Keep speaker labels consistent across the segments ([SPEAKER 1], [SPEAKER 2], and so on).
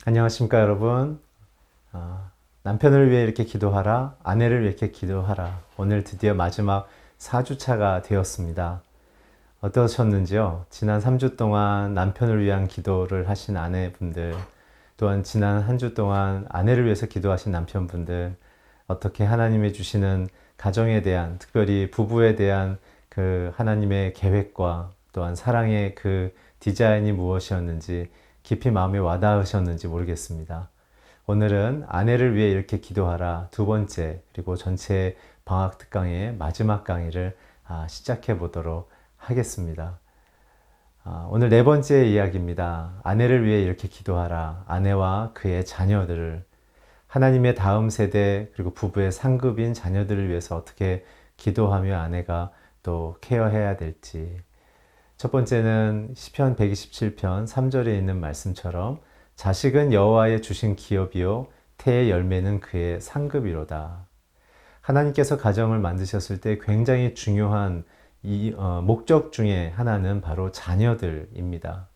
[SPEAKER 1] 안녕하십니까, 여러분. 남편을 위해 이렇게 기도하라, 아내를 위해 이렇게 기도하라. 오늘 드디어 마지막 4주차가 되었습니다. 어떠셨는지요? 지난 3주 동안 남편을 위한 기도를 하신 아내분들, 또한 지난 한 주 동안 아내를 위해서 기도하신 남편분들, 어떻게 하나님이 주시는 가정에 대한, 특별히 부부에 대한 그 하나님의 계획과 또한 사랑의 그 디자인이 무엇이었는지 깊이 마음에 와닿으셨는지 모르겠습니다. 오늘은 아내를 위해 이렇게 기도하라 두 번째, 그리고 전체 방학 특강의 마지막 강의를 시작해 보도록 하겠습니다. 오늘 네 번째 이야기입니다. 아내를 위해 이렇게 기도하라. 아내와 그의 자녀들을, 하나님의 다음 세대 그리고 부부의 상급인 자녀들을 위해서 어떻게 기도하며 아내가 또 케어해야 될지. 첫 번째는 시편 127편 3절에 있는 말씀처럼 자식은 여호와의 주신 기업이요 태의 열매는 그의 상급이로다. 하나님께서 가정을 만드셨을 때 굉장히 중요한 목적 중에 하나는 바로 자녀들입니다.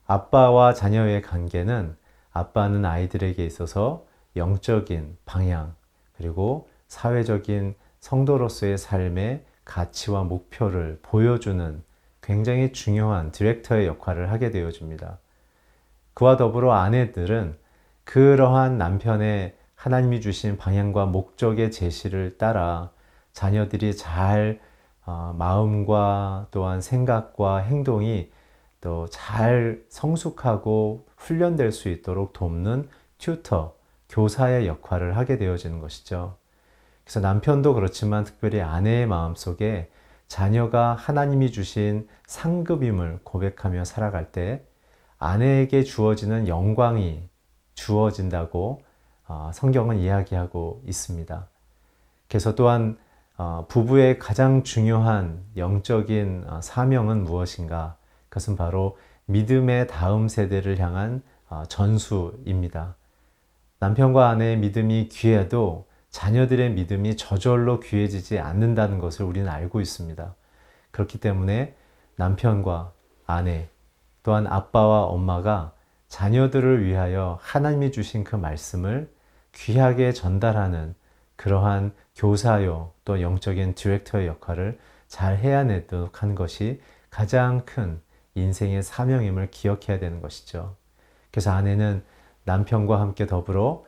[SPEAKER 1] 아빠와 자녀의 관계는 아빠는 아이들에게 있어서 영적인 방향, 그리고 사회적인 성도로서의 삶의 가치와 목표를 보여주는 굉장히 중요한 디렉터의 역할을 하게 되어집니다. 그와 더불어 아내들은 그러한 남편의 하나님이 주신 방향과 목적의 제시를 따라 자녀들이 잘 마음과 또한 생각과 행동이 또 잘 성숙하고 훈련될 수 있도록 돕는 튜터, 교사의 역할을 하게 되어지는 것이죠. 그래서 남편도 그렇지만 특별히 아내의 마음속에 자녀가 하나님이 주신 상급임을 고백하며 살아갈 때 아내에게 주어지는 영광이 주어진다고 성경은 이야기하고 있습니다. 그래서 또한 부부의 가장 중요한 영적인 사명은 무엇인가? 그것은 바로 믿음의 다음 세대를 향한 전수입니다. 남편과 아내의 믿음이 귀해도 자녀들의 믿음이 저절로 귀해지지 않는다는 것을 우리는 알고 있습니다. 그렇기 때문에 남편과 아내, 또한 아빠와 엄마가 자녀들을 위하여 하나님이 주신 그 말씀을 귀하게 전달하는 그러한 교사요, 또 영적인 디렉터의 역할을 잘 해야내도록 하는 것이 가장 큰 인생의 사명임을 기억해야 되는 것이죠. 그래서 아내는 남편과 함께 더불어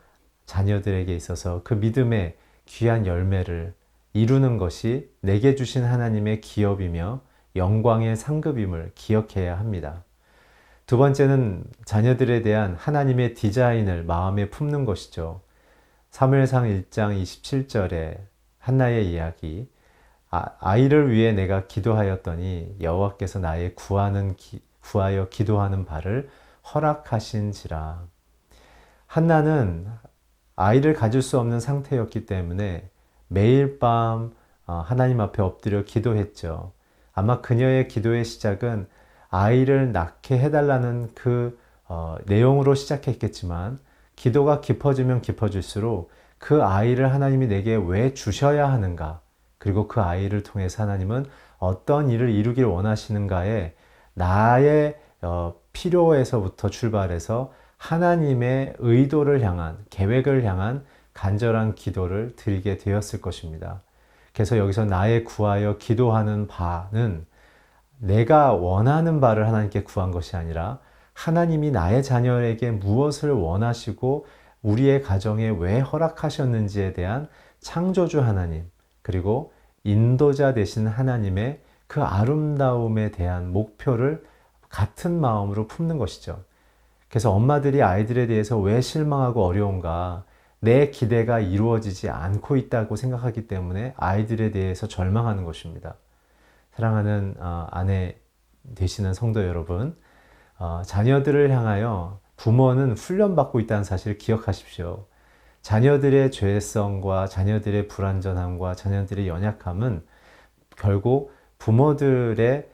[SPEAKER 1] 자녀들에게 있어서 그 믿음의 귀한 열매를 이루는 것이 내게 주신 하나님의 기업이며 영광의 상급임을 기억해야 합니다. 두 번째는 자녀들에 대한 하나님의 디자인을 마음에 품는 것이죠. 사무엘상 1장 27절에 한나의 이야기, 아이를 위해 내가 기도하였더니 여호와께서 나의 구하여 기도하는 바를 허락하신지라. 한나는 아이를 가질 수 없는 상태였기 때문에 매일 밤 하나님 앞에 엎드려 기도했죠. 아마 그녀의 기도의 시작은 아이를 낳게 해달라는 그 내용으로 시작했겠지만 기도가 깊어지면 깊어질수록 그 아이를 하나님이 내게 왜 주셔야 하는가, 그리고 그 아이를 통해서 하나님은 어떤 일을 이루길 원하시는가에 나의 필요에서부터 출발해서 하나님의 의도를 향한, 계획을 향한 간절한 기도를 드리게 되었을 것입니다. 그래서 여기서 나의 구하여 기도하는 바는 내가 원하는 바를 하나님께 구한 것이 아니라 하나님이 나의 자녀에게 무엇을 원하시고 우리의 가정에 왜 허락하셨는지에 대한 창조주 하나님, 그리고 인도자 되신 하나님의 그 아름다움에 대한 목표를 같은 마음으로 품는 것이죠. 그래서 엄마들이 아이들에 대해서 왜 실망하고 어려운가, 내 기대가 이루어지지 않고 있다고 생각하기 때문에 아이들에 대해서 절망하는 것입니다. 사랑하는 아내 되시는 성도 여러분, 자녀들을 향하여 부모는 훈련받고 있다는 사실을 기억하십시오. 자녀들의 죄성과 자녀들의 불완전함과 자녀들의 연약함은 결국 부모들의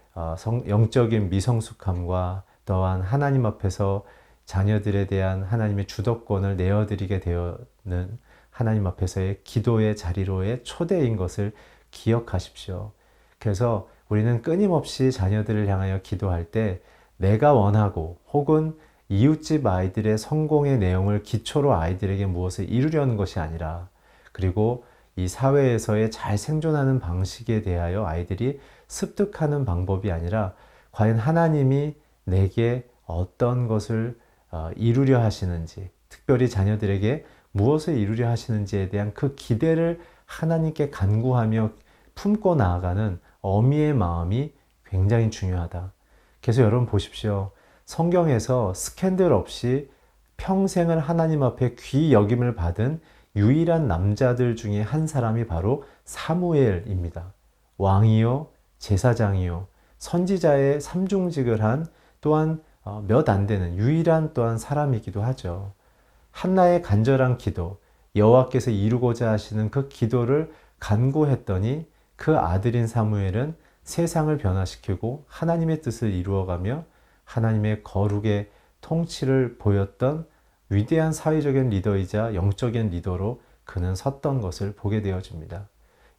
[SPEAKER 1] 영적인 미성숙함과 또한 하나님 앞에서 자녀들에 대한 하나님의 주도권을 내어드리게 되는 하나님 앞에서의 기도의 자리로의 초대인 것을 기억하십시오. 그래서 우리는 끊임없이 자녀들을 향하여 기도할 때 내가 원하고 혹은 이웃집 아이들의 성공의 내용을 기초로 아이들에게 무엇을 이루려는 것이 아니라, 그리고 이 사회에서의 잘 생존하는 방식에 대하여 아이들이 습득하는 방법이 아니라, 과연 하나님이 내게 어떤 것을 이루려 하시는지, 특별히 자녀들에게 무엇을 이루려 하시는지에 대한 그 기대를 하나님께 간구하며 품고 나아가는 어미의 마음이 굉장히 중요하다. 그래서 여러분 보십시오. 성경에서 스캔들 없이 평생을 하나님 앞에 귀 여김을 받은 유일한 남자들 중에 한 사람이 바로 사무엘입니다. 왕이요, 제사장이요, 선지자의 삼중직을 한 또한 몇 안 되는 유일한 또한 사람이기도 하죠. 한나의 간절한 기도, 여호와께서 이루고자 하시는 그 기도를 간구했더니 그 아들인 사무엘은 세상을 변화시키고 하나님의 뜻을 이루어가며 하나님의 거룩의 통치를 보였던 위대한 사회적인 리더이자 영적인 리더로 그는 섰던 것을 보게 되어집니다.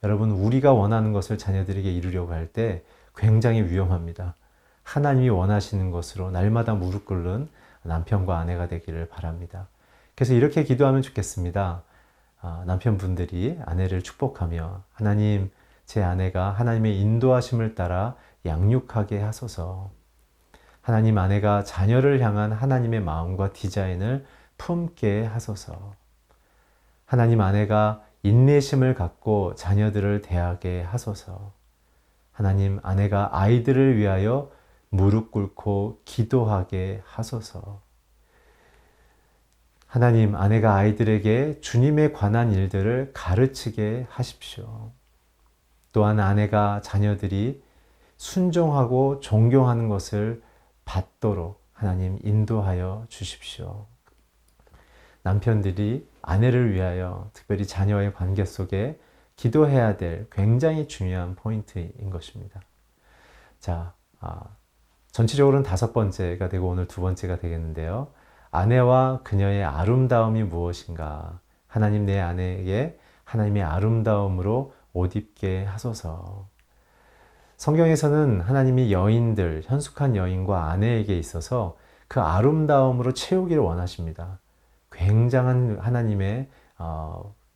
[SPEAKER 1] 여러분, 우리가 원하는 것을 자녀들에게 이루려고 할 때 굉장히 위험합니다. 하나님이 원하시는 것으로 날마다 무릎 꿇는 남편과 아내가 되기를 바랍니다. 그래서 이렇게 기도하면 좋겠습니다. 남편분들이 아내를 축복하며, 하나님, 제 아내가 하나님의 인도하심을 따라 양육하게 하소서. 하나님, 아내가 자녀를 향한 하나님의 마음과 디자인을 품게 하소서. 하나님, 아내가 인내심을 갖고 자녀들을 대하게 하소서. 하나님, 아내가 아이들을 위하여 무릎 꿇고 기도하게 하소서. 하나님, 아내가 아이들에게 주님에 관한 일들을 가르치게 하십시오. 또한 아내가 자녀들이 순종하고 존경하는 것을 받도록 하나님 인도하여 주십시오. 남편들이 아내를 위하여 특별히 자녀의 관계 속에 기도해야 될 굉장히 중요한 포인트인 것입니다. 자, 전체적으로는 5번째가 되고 오늘 2번째가 되겠는데요. 아내와 그녀의 아름다움이 무엇인가? 하나님, 내 아내에게 하나님의 아름다움으로 옷 입게 하소서. 성경에서는 하나님이 여인들, 현숙한 여인과 아내에게 있어서 그 아름다움으로 채우기를 원하십니다. 굉장한 하나님의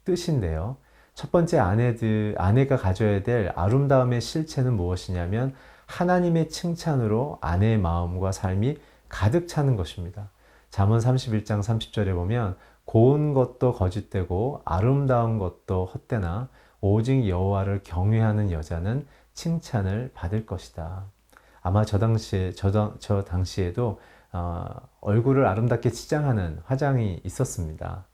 [SPEAKER 1] 뜻인데요. 첫 번째, 아내가 가져야 될 아름다움의 실체는 무엇이냐면 하나님의 칭찬으로 아내의 마음과 삶이 가득 차는 것입니다. 잠언 31장 30절에 보면 고운 것도 거짓되고 아름다운 것도 헛되나 오직 여호와를 경외하는 여자는 칭찬을 받을 것이다. 아마 저 당시에도 얼굴을 아름답게 치장하는 화장이 있었습니다.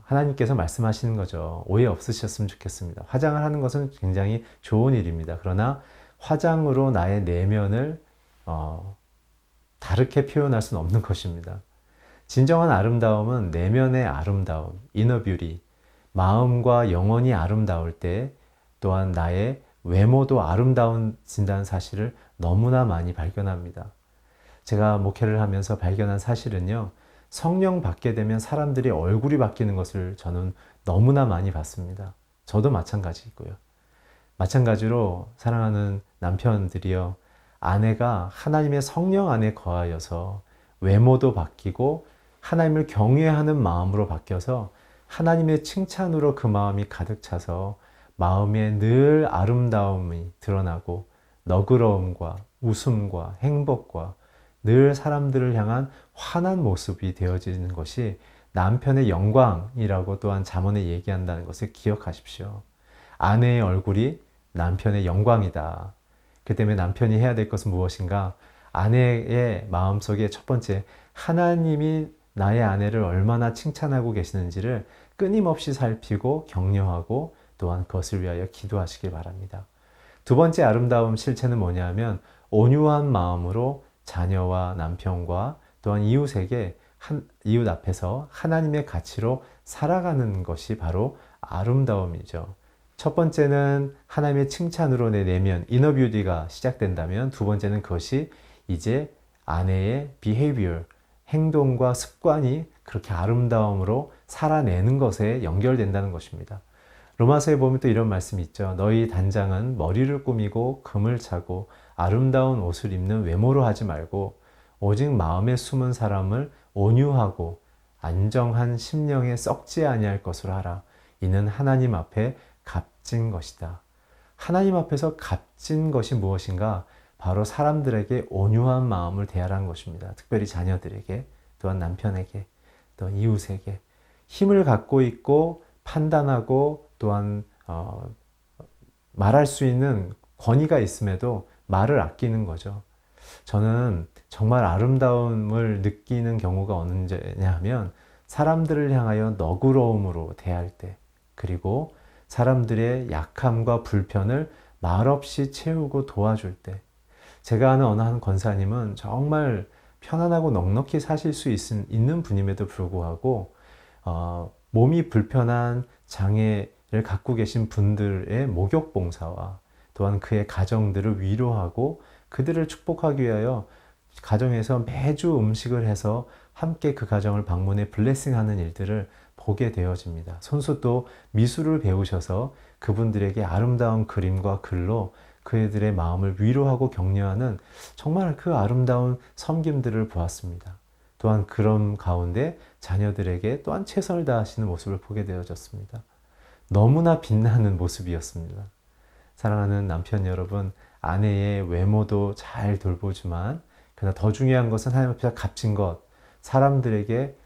[SPEAKER 1] 하나님께서 말씀하시는 거죠. 오해 없으셨으면 좋겠습니다. 화장을 하는 것은 굉장히 좋은 일입니다. 그러나 화장으로 나의 내면을 다르게 표현할 수는 없는 것입니다. 진정한 아름다움은 내면의 아름다움, 이너 뷰티, 마음과 영혼이 아름다울 때 또한 나의 외모도 아름다워진다는 사실을 너무나 많이 발견합니다. 제가 목회를 하면서 발견한 사실은요, 성령 받게 되면 사람들이 얼굴이 바뀌는 것을 저는 너무나 많이 봤습니다. 저도 마찬가지고요. 마찬가지로 사랑하는 남편들이요, 아내가 하나님의 성령 안에 거하여서 외모도 바뀌고 하나님을 경외하는 마음으로 바뀌어서 하나님의 칭찬으로 그 마음이 가득 차서 마음에 늘 아름다움이 드러나고 너그러움과 웃음과 행복과 늘 사람들을 향한 환한 모습이 되어지는 것이 남편의 영광이라고 또한 잠언에 얘기한다는 것을 기억하십시오. 아내의 얼굴이 남편의 영광이다. 그 때문에 남편이 해야 될 것은 무엇인가? 아내의 마음속에 첫 번째, 하나님이 나의 아내를 얼마나 칭찬하고 계시는지를 끊임없이 살피고 격려하고 또한 그것을 위하여 기도하시길 바랍니다. 두 번째 아름다움 실체는 뭐냐면 온유한 마음으로 자녀와 남편과 또한 이웃에게 이웃 앞에서 하나님의 가치로 살아가는 것이 바로 아름다움이죠. 첫 번째는 하나님의 칭찬으로 내 내면 이너 뷰티가 시작된다면 두 번째는 그것이 이제 아내의 behavior, 행동과 습관이 그렇게 아름다움으로 살아내는 것에 연결된다는 것입니다. 로마서에 보면 또 이런 말씀이 있죠. 너희 단장은 머리를 꾸미고 금을 차고 아름다운 옷을 입는 외모로 하지 말고 오직 마음에 숨은 사람을 온유하고 안정한 심령에 썩지 아니할 것으로 하라. 이는 하나님 앞에 값진 것이다. 하나님 앞에서 값진 것이 무엇인가? 바로 사람들에게 온유한 마음을 대하라는 것입니다. 특별히 자녀들에게, 또한 남편에게, 또 이웃에게 힘을 갖고 있고 판단하고 또한 말할 수 있는 권위가 있음에도 말을 아끼는 거죠. 저는 정말 아름다움을 느끼는 경우가 언제냐 하면 사람들을 향하여 너그러움으로 대할 때, 그리고 사람들의 약함과 불편을 말없이 채우고 도와줄 때. 제가 아는 어느 한 권사님은 정말 편안하고 넉넉히 사실 수 있는 분임에도 불구하고 몸이 불편한 장애를 갖고 계신 분들의 목욕 봉사와 또한 그의 가정들을 위로하고 그들을 축복하기 위하여 가정에서 매주 음식을 해서 함께 그 가정을 방문해 블레싱하는 일들을 보게 되어집니다. 손수 또 미술을 배우셔서 그분들에게 아름다운 그림과 글로 그들의 마음을 위로하고 격려하는 정말 그 아름다운 섬김들을 보았습니다. 또한 그런 가운데 자녀들에게 또한 최선을 다하시는 모습을 보게 되어졌습니다. 너무나 빛나는 모습이었습니다. 사랑하는 남편 여러분, 아내의 외모도 잘 돌보지만 그러나 더 중요한 것은 하나님 앞에서 값진 것, 사람들에게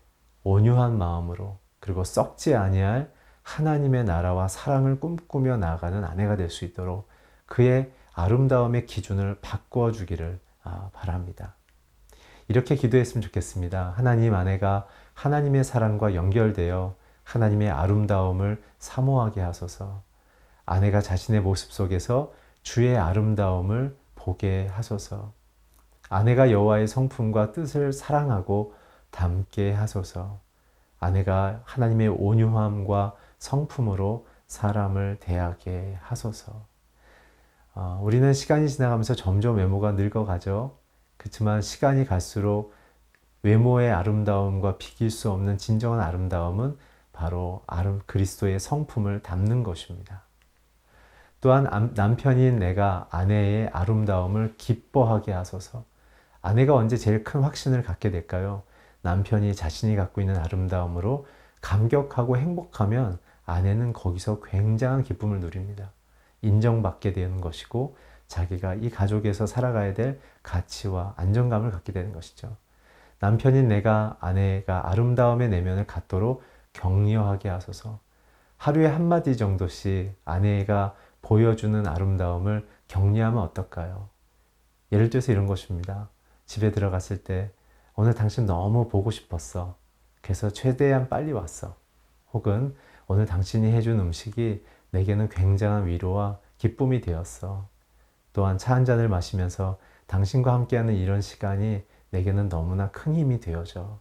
[SPEAKER 1] 온유한 마음으로 그리고 썩지 아니할 하나님의 나라와 사랑을 꿈꾸며 나아가는 아내가 될 수 있도록 그의 아름다움의 기준을 바꾸어 주기를 바랍니다. 이렇게 기도했으면 좋겠습니다. 하나님, 아내가 하나님의 사랑과 연결되어 하나님의 아름다움을 사모하게 하소서. 아내가 자신의 모습 속에서 주의 아름다움을 보게 하소서. 아내가 여호와의 성품과 뜻을 사랑하고 담게 하소서. 아내가 하나님의 온유함과 성품으로 사람을 대하게 하소서. 우리는 시간이 지나가면서 점점 외모가 늙어가죠. 그렇지만 시간이 갈수록 외모의 아름다움과 비길 수 없는 진정한 아름다움은 바로 그리스도의 성품을 담는 것입니다. 또한 남편인 내가 아내의 아름다움을 기뻐하게 하소서. 아내가 언제 제일 큰 확신을 갖게 될까요? 남편이 자신이 갖고 있는 아름다움으로 감격하고 행복하면 아내는 거기서 굉장한 기쁨을 누립니다. 인정받게 되는 것이고 자기가 이 가족에서 살아가야 될 가치와 안정감을 갖게 되는 것이죠. 남편인 내가 아내가 아름다움의 내면을 갖도록 격려하게 하소서. 하루에 한마디 정도씩 아내가 보여주는 아름다움을 격려하면 어떨까요? 예를 들어서 이런 것입니다. 집에 들어갔을 때 오늘 당신 너무 보고 싶었어. 그래서 최대한 빨리 왔어. 혹은 오늘 당신이 해준 음식이 내게는 굉장한 위로와 기쁨이 되었어. 또한 차 한 잔을 마시면서 당신과 함께하는 이런 시간이 내게는 너무나 큰 힘이 되어져.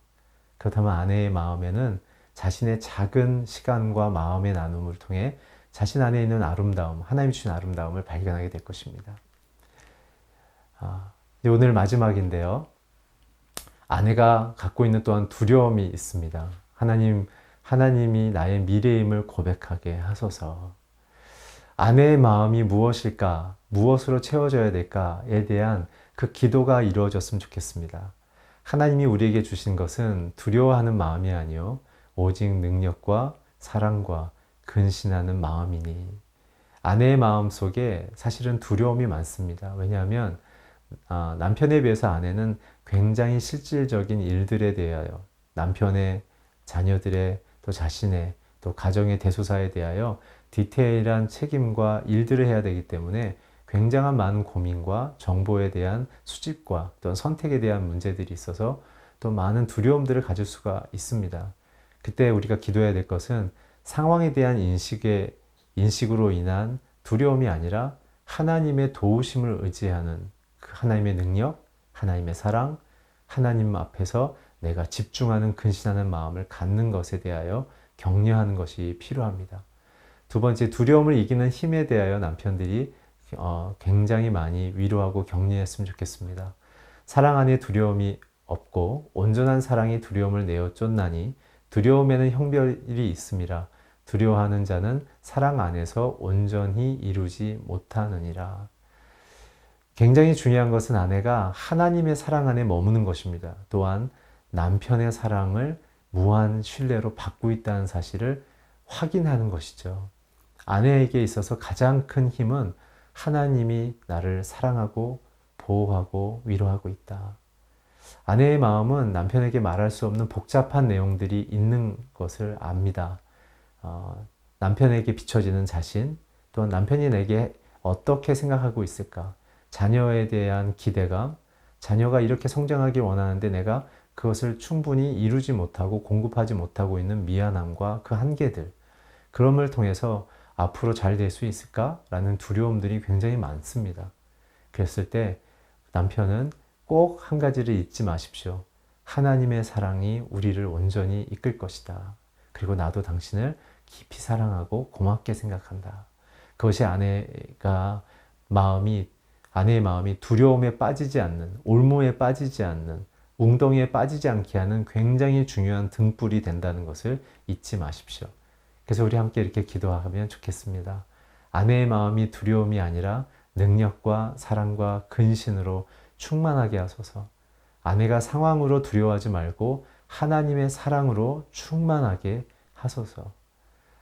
[SPEAKER 1] 그렇다면 아내의 마음에는 자신의 작은 시간과 마음의 나눔을 통해 자신 안에 있는 아름다움, 하나님 주신 아름다움을 발견하게 될 것입니다. 오늘 마지막인데요. 아내가 갖고 있는 또한 두려움이 있습니다. 하나님이 나의 미래임을 고백하게 하소서. 아내의 마음이 무엇일까? 무엇으로 채워져야 될까에 대한 그 기도가 이루어졌으면 좋겠습니다. 하나님이 우리에게 주신 것은 두려워하는 마음이 아니요 오직 능력과 사랑과 근신하는 마음이니. 아내의 마음 속에 사실은 두려움이 많습니다. 왜냐하면 남편에 비해서 아내는 굉장히 실질적인 일들에 대하여 남편의, 자녀들의, 또 자신의, 또 가정의 대소사에 대하여 디테일한 책임과 일들을 해야 되기 때문에 굉장한 많은 고민과 정보에 대한 수집과 또 선택에 대한 문제들이 있어서 또 많은 두려움들을 가질 수가 있습니다. 그때 우리가 기도해야 될 것은 상황에 대한 인식으로 인한 두려움이 아니라 하나님의 도우심을 의지하는 그 하나님의 능력, 하나님의 사랑, 하나님 앞에서 내가 집중하는 근신하는 마음을 갖는 것에 대하여 격려하는 것이 필요합니다. 두 번째, 두려움을 이기는 힘에 대하여 남편들이 굉장히 많이 위로하고 격려했으면 좋겠습니다. 사랑 안에 두려움이 없고 온전한 사랑이 두려움을 내어 쫓나니 두려움에는 형별이 있음이라. 두려워하는 자는 사랑 안에서 온전히 이루지 못하느니라. 굉장히 중요한 것은 아내가 하나님의 사랑 안에 머무는 것입니다. 또한 남편의 사랑을 무한 신뢰로 받고 있다는 사실을 확인하는 것이죠. 아내에게 있어서 가장 큰 힘은 하나님이 나를 사랑하고 보호하고 위로하고 있다. 아내의 마음은 남편에게 말할 수 없는 복잡한 내용들이 있는 것을 압니다. 남편에게 비춰지는 자신, 또한 남편이 내게 어떻게 생각하고 있을까? 자녀에 대한 기대감, 자녀가 이렇게 성장하길 원하는데 내가 그것을 충분히 이루지 못하고 공급하지 못하고 있는 미안함과 그 한계들, 그럼을 통해서 앞으로 잘 될 수 있을까? 라는 두려움들이 굉장히 많습니다. 그랬을 때 남편은 꼭 한 가지를 잊지 마십시오. 하나님의 사랑이 우리를 온전히 이끌 것이다. 그리고 나도 당신을 깊이 사랑하고 고맙게 생각한다. 그것이 아내의 마음이 두려움에 빠지지 않는, 올무에 빠지지 않는, 웅덩이에 빠지지 않게 하는 굉장히 중요한 등불이 된다는 것을 잊지 마십시오. 그래서 우리 함께 이렇게 기도하면 좋겠습니다. 아내의 마음이 두려움이 아니라 능력과 사랑과 근신으로 충만하게 하소서. 아내가 상황으로 두려워하지 말고 하나님의 사랑으로 충만하게 하소서.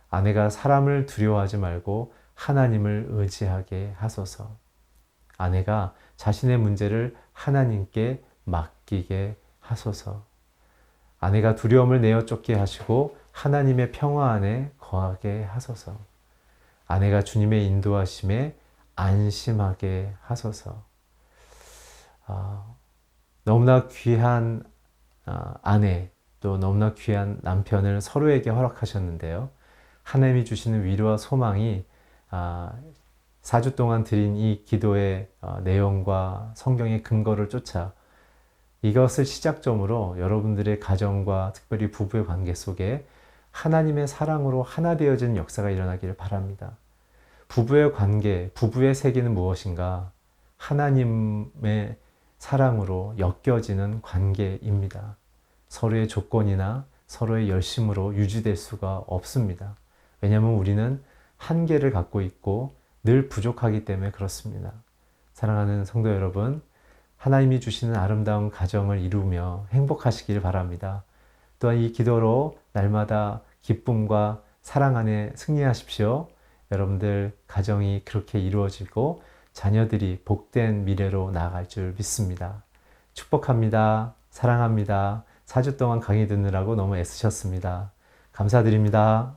[SPEAKER 1] 아내가 사람을 두려워하지 말고 하나님을 의지하게 하소서. 아내가 자신의 문제를 하나님께 맡기게 하소서. 아내가 두려움을 내어 쫓게 하시고 하나님의 평화 안에 거하게 하소서. 아내가 주님의 인도하심에 안심하게 하소서. 너무나 귀한 아내, 또 너무나 귀한 남편을 서로에게 허락하셨는데요. 하나님이 주시는 위로와 소망이 4주 동안 드린 이 기도의 내용과 성경의 근거를 쫓아 이것을 시작점으로 여러분들의 가정과 특별히 부부의 관계 속에 하나님의 사랑으로 하나 되어지는 역사가 일어나기를 바랍니다. 부부의 관계, 부부의 세계는 무엇인가? 하나님의 사랑으로 엮여지는 관계입니다. 서로의 조건이나 서로의 열심으로 유지될 수가 없습니다. 왜냐하면 우리는 한계를 갖고 있고 늘 부족하기 때문에 그렇습니다. 사랑하는 성도 여러분, 하나님이 주시는 아름다운 가정을 이루며 행복하시길 바랍니다. 또한 이 기도로 날마다 기쁨과 사랑 안에 승리하십시오. 여러분들 가정이 그렇게 이루어지고 자녀들이 복된 미래로 나아갈 줄 믿습니다. 축복합니다. 사랑합니다. 4주 동안 강의 듣느라고 너무 애쓰셨습니다. 감사드립니다.